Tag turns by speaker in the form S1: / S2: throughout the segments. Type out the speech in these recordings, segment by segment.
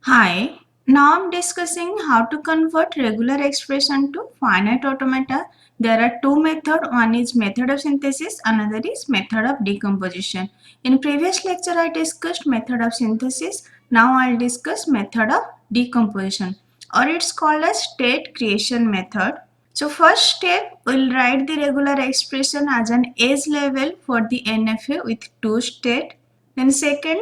S1: Hi, now I'm discussing how to convert regular expression to finite automata. There are two methods. One is method of synthesis, another is method of decomposition. In previous lecture I discussed method of synthesis. Now I'll discuss method of decomposition, or it's called as state creation method. So first step, we'll write the regular expression as an edge level for the NFA with two state. Then second,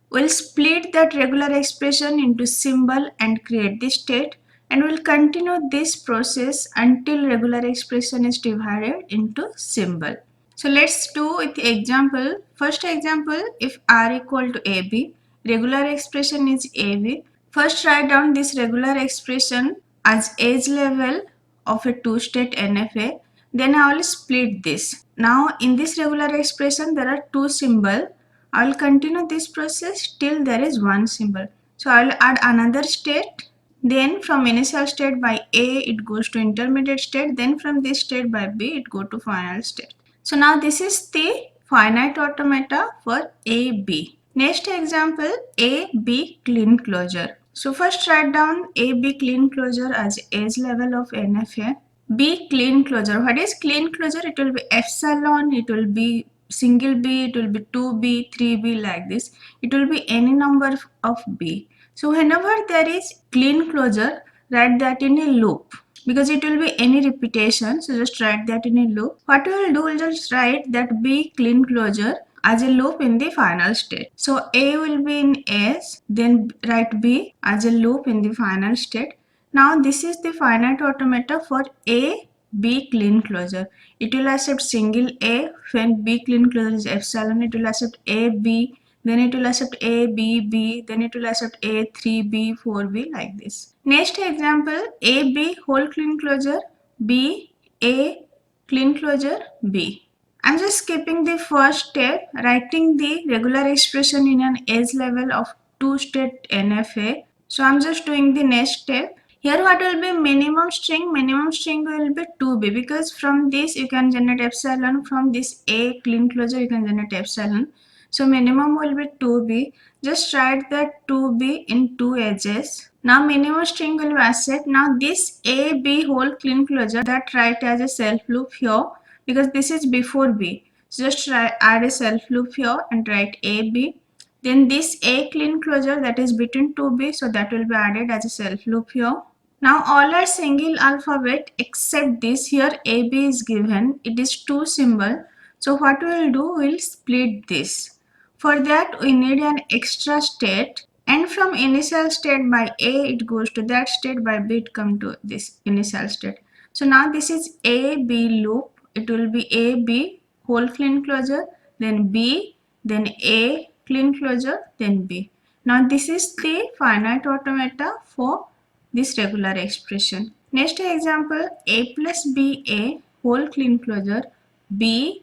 S1: we'll split that regular expression into symbol and create the state, and we'll continue this process until regular expression is divided into symbol. So let's do with example. First example, if r equal to ab, regular expression is ab. First write down this regular expression as edge level of a two-state NFA. Then I will split this. Now in this regular expression there are two symbols. I will continue this process till there is one symbol. So I will add another state. Then from initial state by A it goes to intermediate state. Then from this state by B it go to final state. So now this is the finite automata for AB. Next example, AB clean closure. So first write down AB clean closure as edge level of NFA. B clean closure. What is clean closure? It will be epsilon, it will be single B, it will be 2B, 3B, like this. It will be any number of B. So whenever there is clean closure, write that in a loop, because it will be any repetition. So just write that in a loop. What we will do, we'll just write that B clean closure as a loop in the final state. So A will be in S, then write B as a loop in the final state. Now this is the finite automata for A B clean closure. It will accept single A. When B clean closure is epsilon, it will accept A B, then it will accept A B B, then it will accept A 3B 4B, like this. Next example, A B whole clean closure, B A clean closure, B. I'm just skipping the first step, writing the regular expression in an edge level of two-state NFA. So I'm just doing the next step. Here what will be minimum string? Minimum string will be 2b, because from this you can generate epsilon, from this A clean closure you can generate epsilon. So minimum will be 2b. Just write that 2b in two edges. Now minimum string will be asset. Now this A B whole clean closure, that write as a self loop here, because this is before B. So just add a self loop here and write A B. Then this A clean closure, that is between 2B, so that will be added as a self loop here. Now all are single alphabet except this. Here AB is given. It is two symbol. So what we will do, we will split this. For that we need an extra state, and from initial state by A it goes to that state, by B it come to this initial state. So now this is A B loop. It will be A B whole clean closure, then B, then A clean closure, then B. Now this is the finite automata for this regular expression. Next example, A plus B A whole clean closure, B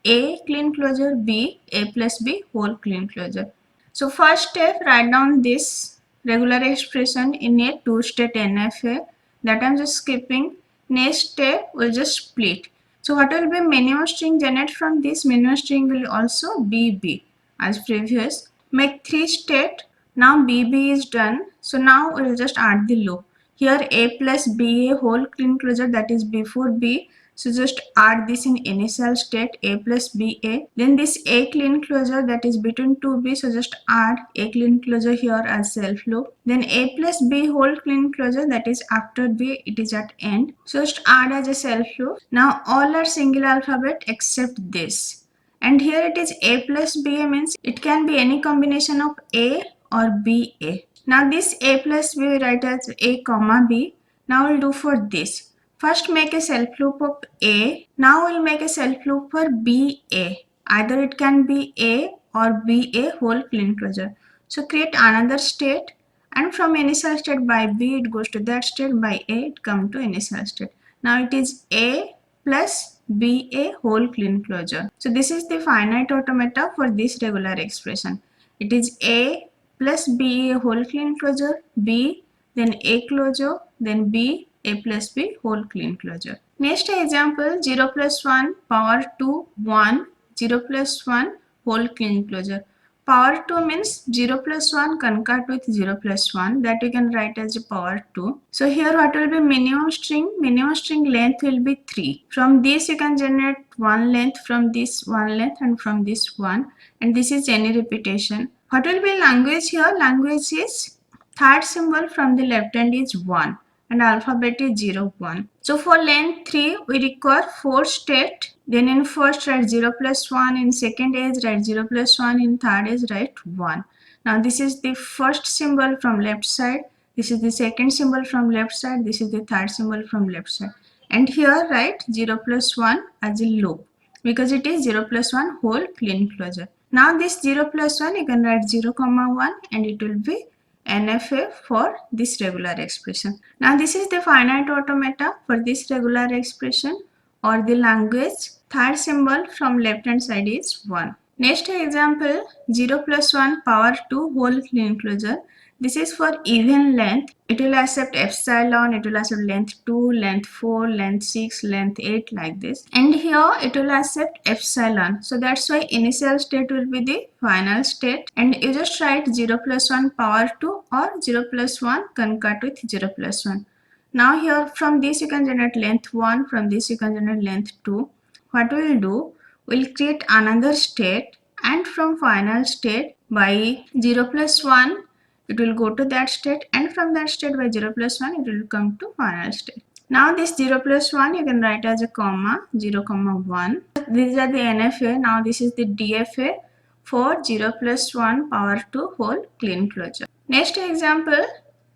S1: A clean closure, B A plus B whole clean closure. So first step, write down this regular expression in a two-state NFA, that I'm just skipping. Next step, we'll just split. So what will be minimum string generated from this? Minimum string will also be B as previous. Make three state. Now BB is done. So now we'll just add the loop. Here A plus BA whole clean closure, that is before B. So just add this in initial state, A plus BA. Then this A clean closure, that is between 2B. So just add A clean closure here as self loop. Then A plus B whole clean closure, that is after B, it is at end. So just add as a self loop. Now all are single alphabet except this. And here it is A plus BA, means it can be any combination of A or BA. Now this A plus B we write as A comma B. Now we'll do for this. First make a self loop of A. Now we'll make a self loop for BA. Either it can be A or BA whole clean closure. So create another state, and from initial state by B it goes to that state, by A it come to initial state. Now it is A plus BA whole clean closure. So this is the finite automata for this regular expression. It is A plus BA whole clean closure, B, then A closure, then B, A plus B whole clean closure. Next example, 0 plus 1 power to 1, 0 plus 1 whole clean closure. Power 2 means 0 plus 1 concat with 0 plus 1, that we can write as a power 2. So here what will be minimum string? Minimum string length will be 3. From this you can generate one length, from this one length, and from this one, and this is any repetition. What will be language here? Language is third symbol from the left hand is 1 and alphabet is 0, 1. So for length 3 we require 4 state. Then in first write 0 plus 1, in second is write 0 plus 1, in third is write 1. Now this is the first symbol from left side, this is the second symbol from left side, this is the third symbol from left side. And here write 0 plus 1 as a loop because it is 0 plus 1 whole clean closure. Now this 0 plus 1 you can write 0 comma 1 and it will be NFA for this regular expression. Now this is the finite automata for this regular expression or the language. Third symbol from left hand side is 1. Next example, 0 plus 1 power 2 whole clean closure. This is for even length. It will accept epsilon, it will accept length 2, length 4, length 6, length 8 like this. And here it will accept epsilon. So that's why initial state will be the final state. And you just write 0 plus 1 power 2 or 0 plus 1 concat with 0 plus 1. Now here from this you can generate length 1, from this you can generate length 2. What we will do, we will create another state and from final state by 0 plus 1 it will go to that state and from that state by 0 plus 1 it will come to final state. Now this 0 plus 1 you can write as a comma 0 comma 1. These are the NFA. Now this is the DFA for 0 plus 1 power 2 whole clean closure. Next example,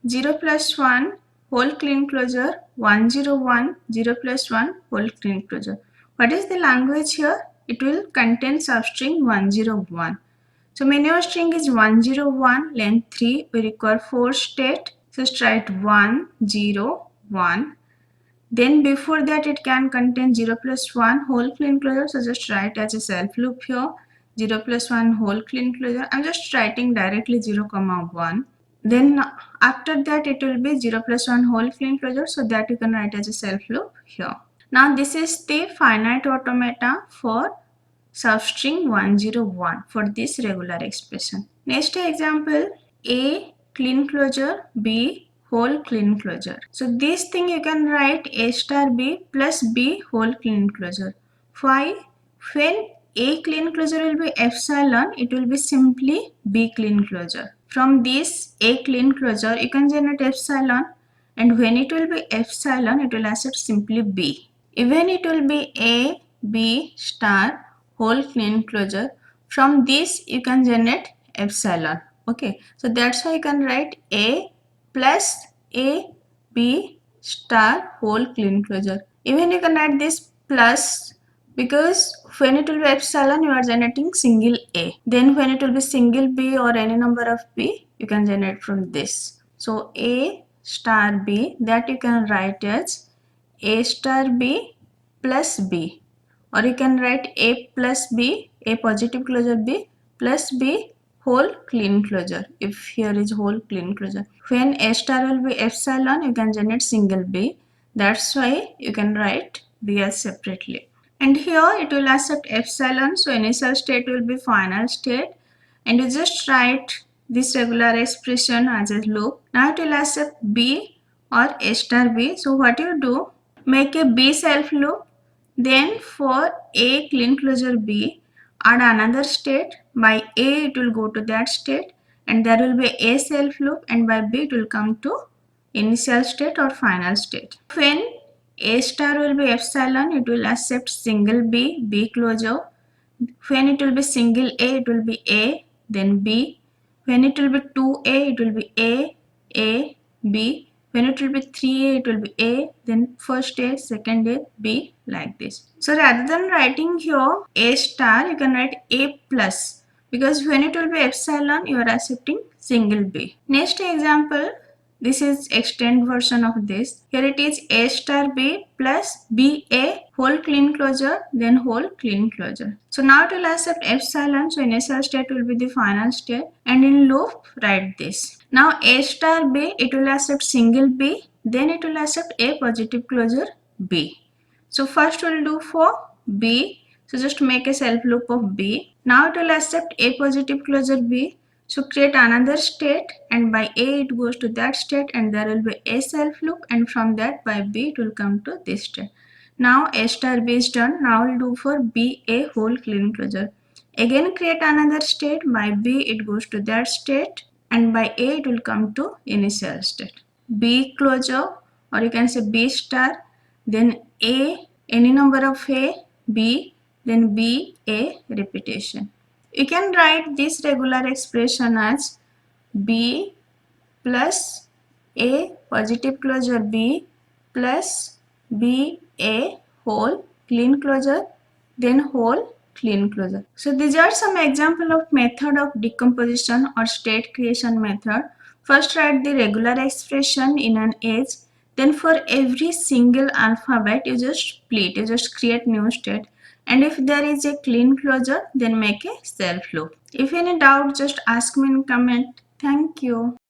S1: 0 plus 1 whole clean closure, 101, 0 plus 1 whole clean closure. What is the language here? It will contain substring 101. So minimum string is 101, length 3, we require 4 state. So just write 1, 0, 1. Then before that it can contain 0 plus 1 whole clean closure. So just write as a self loop here, 0 plus 1 whole clean closure. I'm just writing directly 0 comma 1. Then after that it will be 0 plus 1 whole clean closure, so that you can write as a self loop here. Now this is the finite automata for substring 101 for this regular expression. Next example, A clean closure, B whole clean closure. So this thing you can write A star B plus B whole clean closure. Why? When A clean closure will be epsilon, it will be simply B clean closure. From this A clean closure, you can generate epsilon, and when it will be epsilon, it will accept simply B. Even it will be A, B star whole clean closure. From this you can generate epsilon. Okay, so that's why you can write A plus A, B star whole clean closure. Even you can write this plus, because when it will be epsilon you are generating single A. Then when it will be single B or any number of B, you can generate from this. So A star B, that you can write as A star B plus B, or you can write A plus B, A positive closure B plus B whole clean closure, if here is whole clean closure. When A star will be epsilon, you can generate single B. That's why you can write B as separately. And here it will accept epsilon, so initial state will be final state, and you just write this regular expression as a loop. Now it will accept B or A star B. So what you do, make a B self loop, then for A clean closure B, add another state. By A it will go to that state, and there will be A self loop, and by B it will come to initial state or final state. When A star will be epsilon, it will accept single B, B closure. When it will be single A, it will be A, then B. When it will be 2A, it will be A, B. When it will be 3A, it will be A, then first A, second A, B, like this. So rather than writing here A star, you can write A plus, because when it will be epsilon, you are accepting single B. Next example, this is extend version of this. Here it is A star B plus BA whole clean closure, then whole clean closure. So now it will accept epsilon, so initial state will be the final state, and in loop write this. Now A star B, it will accept single B, then it will accept A positive closure B. So first we'll do for B. So just make a self loop of B. Now it will accept A positive closure B. So create another state, and by A it goes to that state, and there will be a self loop, and from that by B it will come to this state. Now A star B is done. Now we'll do for B a whole clean closure. Again create another state, by B it goes to that state, and by A it will come to initial state. B closure, or you can say B star, then A, any number of A, B, then B, A repetition. You can write this regular expression as B plus A positive closure B plus B A whole clean closure, then whole clean closure. So these are some example of method of decomposition or state creation method. First write the regular expression in an edge. Then for every single alphabet you just split, you just create new state. And if there is a clean closure, then make a self loop. If any doubt, just ask me in comment. Thank you.